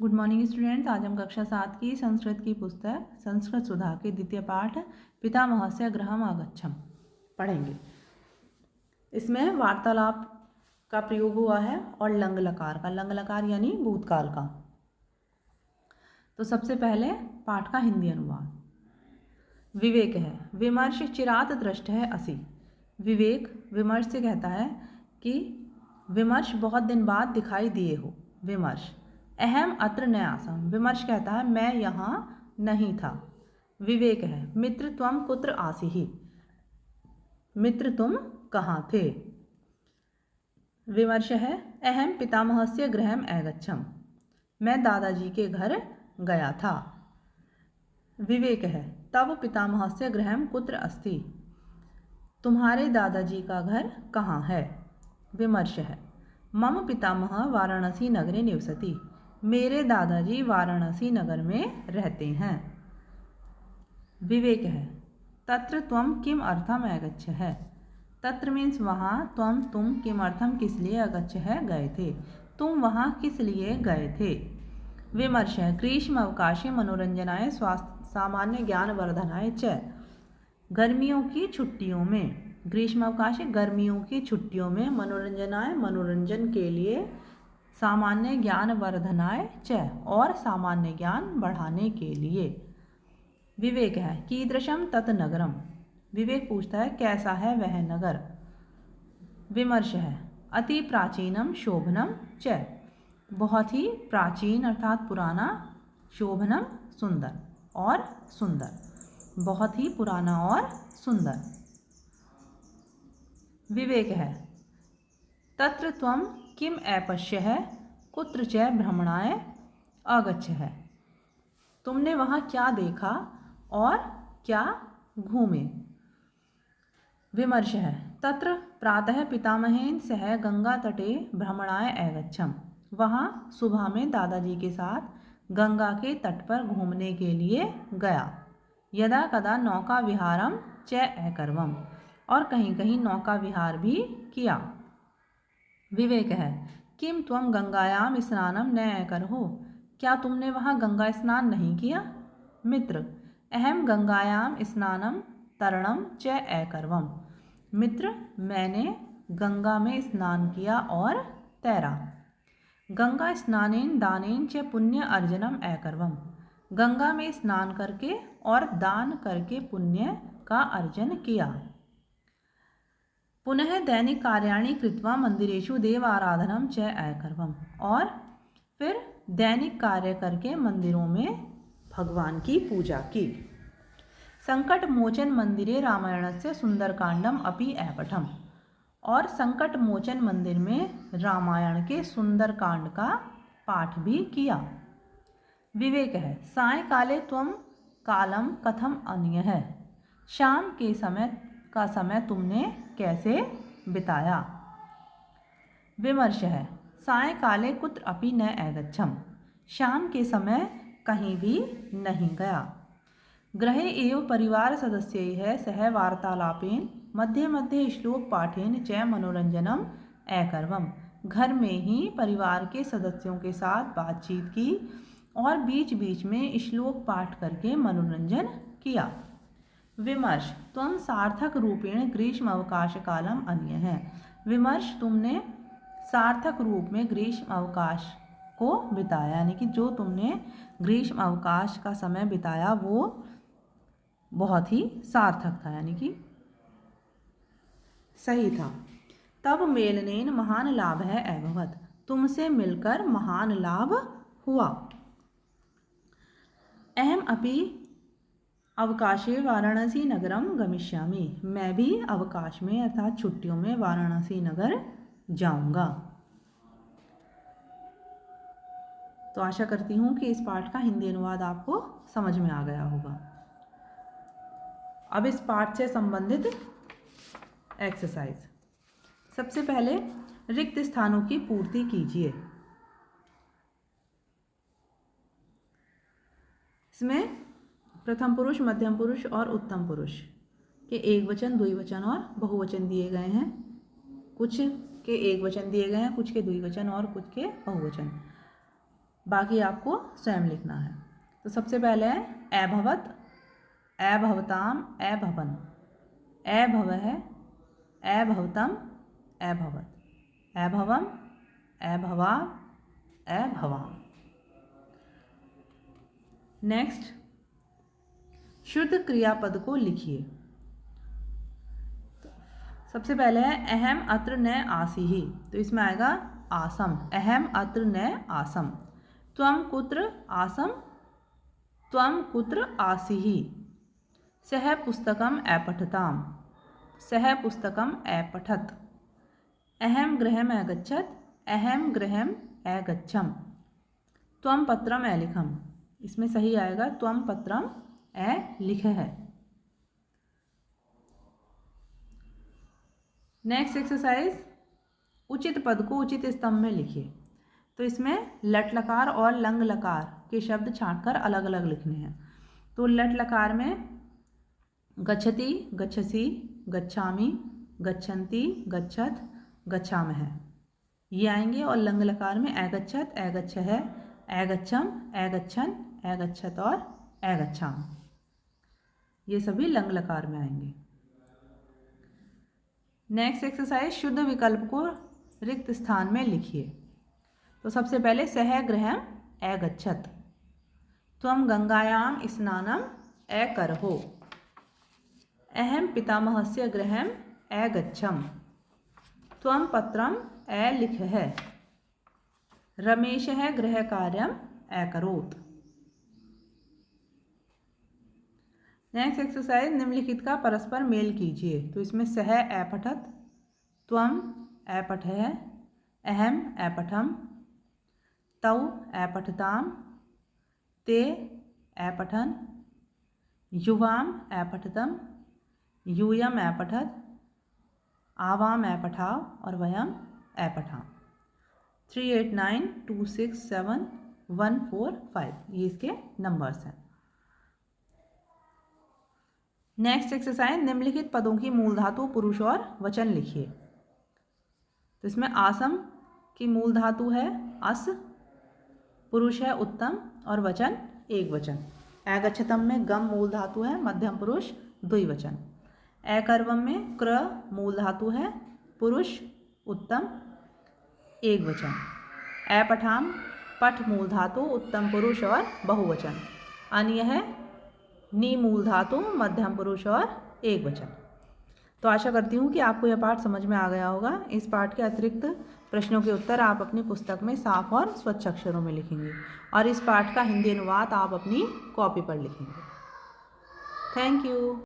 Good morning students. आज हम कक्षा 7 की संस्कृत की पुस्तक संस्कृत सुधा के द्वितीय पाठ पितामहस्य गृहम् आगच्छम् पढ़ेंगे। इसमें वार्तालाप का प्रयोग हुआ है और लंग लकार का, लंग लकार यानी भूतकाल का। तो सबसे पहले पाठ का हिंदी अनुवाद। विवेक है, विमर्श चिरात दृष्ट है असि। विवेक विमर्श से कहता है कि विमर्श बहुत दिन बाद दिखाई दिए हो। विमर्श अहम अत्र न आसम, विमर्श कहता है मैं यहाँ नहीं था। विवेक है, मित्र त्वम कुत्र आसीहि, मित्र तुम कहाँ थे। विमर्श है अहम पितामहस्य गृहम् अगच्छम्, मैं दादाजी के घर गया था। विवेक है तव पितामहस्य गृहम् कुत्र अस्ति, तुम्हारे दादाजी का घर कहाँ है। विमर्श है मम पितामह वाराणसी नगरे निवसति, मेरे दादाजी वाराणसी नगर में रहते हैं। विवेक है तत्र त्वम किम अर्थम अगच्छ है, तत्र मीन्स वहाँ, त्वम तुम, किम अर्थम किस लिए, अगच्छ है गए थे, तुम वहाँ किस लिए गए थे। विमर्श है ग्रीष्म अवकाशे मनोरंजनाय सामान्य ज्ञान वर्धनाय च, गर्मियों की छुट्टियों में, ग्रीष्म अवकाश गर्मियों की छुट्टियों में, मनोरंजनाय मनोरंजन के लिए, सामान्य ज्ञान वर्धनाय च और सामान्य ज्ञान बढ़ाने के लिए। विवेक है कीदृशम तत् नगरम, विवेक पूछता है कैसा है वह नगर। विमर्श है अति प्राचीनम शोभनम च, बहुत ही प्राचीन अर्थात पुराना, शोभनम सुंदर और सुंदर, बहुत ही पुराना और सुंदर। विवेक है तत्र त्वम किम अपश्य है, कुत्र च भ्रमणाय अगच्छ है, तुमने वहाँ क्या देखा और क्या घूमे। विमर्श है तत्र प्रातः पितामहेन सह गंगा तटे भ्रमणाय अगच्छम्, वहाँ सुबह में दादाजी के साथ गंगा के तट पर घूमने के लिए गया। यदा कदा नौका विहारम च अकर्वम, और कहीं कहीं नौका विहार भी किया। विवेक है किम त्वम गंगायाम स्नानम न अकरहो, क्या तुमने वहाँ गंगा स्नान नहीं किया। मित्र अहम गंगायाम स्नानम तरणम च अकर्वम, मित्र मैंने गंगा में स्नान किया और तैरा। गंगा स्नानेन दानेन च पुण्य अर्जनम अकर्वम, गंगा में स्नान करके और दान करके पुण्य का अर्जन किया। पुनः दैनिक कार्याणि कृत्वा मंदिरेषु देव आराधनम च अकर्वम, और फिर दैनिक कार्य करके मंदिरों में भगवान की पूजा की। संकट मोचन मंदिरे रामायणस्य सुंदरकांडम अपि अपठम, और संकट मोचन मंदिर में रामायण के सुंदरकांड का पाठ भी किया। विवेक है सायकाले त्वम कालम कथम अन्य है, शाम के समय तुमने कैसे बिताया। विमर्श है सायकाले कुत्र अपि न अगच्छम, शाम के समय कहीं भी नहीं गया। गृहे एव परिवार सदस्यैः सह वार्तालापेन मध्ये मध्ये श्लोक पाठेन च मनोरंजनम अकर्वम, घर में ही परिवार के सदस्यों के साथ बातचीत की और बीच बीच में श्लोक पाठ करके मनोरंजन किया। विमर्श त्वम सार्थक रूपेण ग्रीष्म अवकाश कालम अन्य है, विमर्श तुमने सार्थक रूप में ग्रीष्म अवकाश को बिताया, यानी कि जो तुमने ग्रीष्म अवकाश का समय बिताया वो बहुत ही सार्थक था, यानी कि सही था। तब मेलनेन महान लाभ है अभवत, तुमसे मिलकर महान लाभ हुआ। अहम अपि अवकाशे वाराणसी नगरम गमिष्यामि, मैं भी अवकाश में अर्थात छुट्टियों में वाराणसी नगर जाऊंगा। तो आशा करती हूँ कि इस पाठ का हिंदी अनुवाद आपको समझ में आ गया होगा। अब इस पाठ से संबंधित एक्सरसाइज। सबसे पहले रिक्त स्थानों की पूर्ति कीजिए। इसमें प्रथम पुरुष, मध्यम पुरुष और उत्तम पुरुष के एक वचन, द्विवचन और बहुवचन दिए गए हैं। कुछ के एक वचन दिए गए हैं, कुछ के द्विवचन और कुछ के बहुवचन। बाकी आपको स्वयं लिखना है। तो सबसे पहले है अभवत, अभवताम, अभवन, अभवः, अभवतम, अभवत, अभवम, अभवा, अभवाम। नेक्स्ट, शुद्ध क्रियापद को लिखिए। सबसे पहले है अहम अत्र न आसीहि, तो इसमें आएगा आसम, अहम अत्र न आसम। त्वम कुत्र आसम, त्वम कुत्र आसीहि। सह पुस्तकम अपठताम, सह पुस्तकम अपठत। अहम गृहम अगच्छत, अहम गृहम अगच्छम। त्वम पत्रम अलिखम, इसमें सही आएगा त्वम पत्रम अलिखः। नेक्स्ट एक्सरसाइज, उचित पद को उचित स्तंभ में लिखिए। तो इसमें लट लकार और लंग लकार के शब्द छांटकर अलग अलग लिखने हैं। तो लट लकार में गच्छति, गच्छसि, गच्छामि, गच्छन्ति, गच्छत, गच्छामः ये आएंगे। और लंग लकार में अगच्छत, अगच्छः, अगच्छम, अगच्छन, अगच्छत और अगच्छाम, ये सभी लंग लकार में आएंगे। नेक्स्ट एक्सरसाइज, शुद्ध विकल्प को रिक्त स्थान में लिखिए। तो सबसे पहले सह गृहम अगच्छत, त्वम गंगायाम स्नानम अकरहो। अहम पितामहस्य गृहम अगच्छम, त्वम पत्रम अलिखः। रमेशः गृहकार्यम अकरोत्। नेक्स्ट एक्सरसाइज, निम्नलिखित का परस्पर मेल कीजिए। तो इसमें सह अपठत, त्वम अपठः, अहम अपठम, तौ अपठताम, ते अपठन, युवाम अपठतम, यूयम अपठत, आवाम अपठाव और वयम अपठाम। 3892671145 ये इसके नंबर्स हैं। नेक्स्ट एक्सरसाइज, निम्नलिखित पदों की मूल धातु, पुरुष और वचन लिखिए। तो इसमें आसम की मूल धातु है अस, पुरुष है उत्तम और वचन एक वचन। अगच्छतम में गम मूल धातु है, मध्यम पुरुष द्विवचन। अकर्वम में क्र मूल धातु है, पुरुष उत्तम एक वचन। अपठाम पठ मूल धातु, उत्तम पुरुष और बहुवचन। अन्य है नी मूल धातु, मध्यम पुरुष और एक वचन। तो आशा करती हूँ कि आपको यह पाठ समझ में आ गया होगा। इस पाठ के अतिरिक्त प्रश्नों के उत्तर आप अपनी पुस्तक में साफ और स्वच्छ अक्षरों में लिखेंगे और इस पाठ का हिंदी अनुवाद आप अपनी कॉपी पर लिखेंगे। Thank you.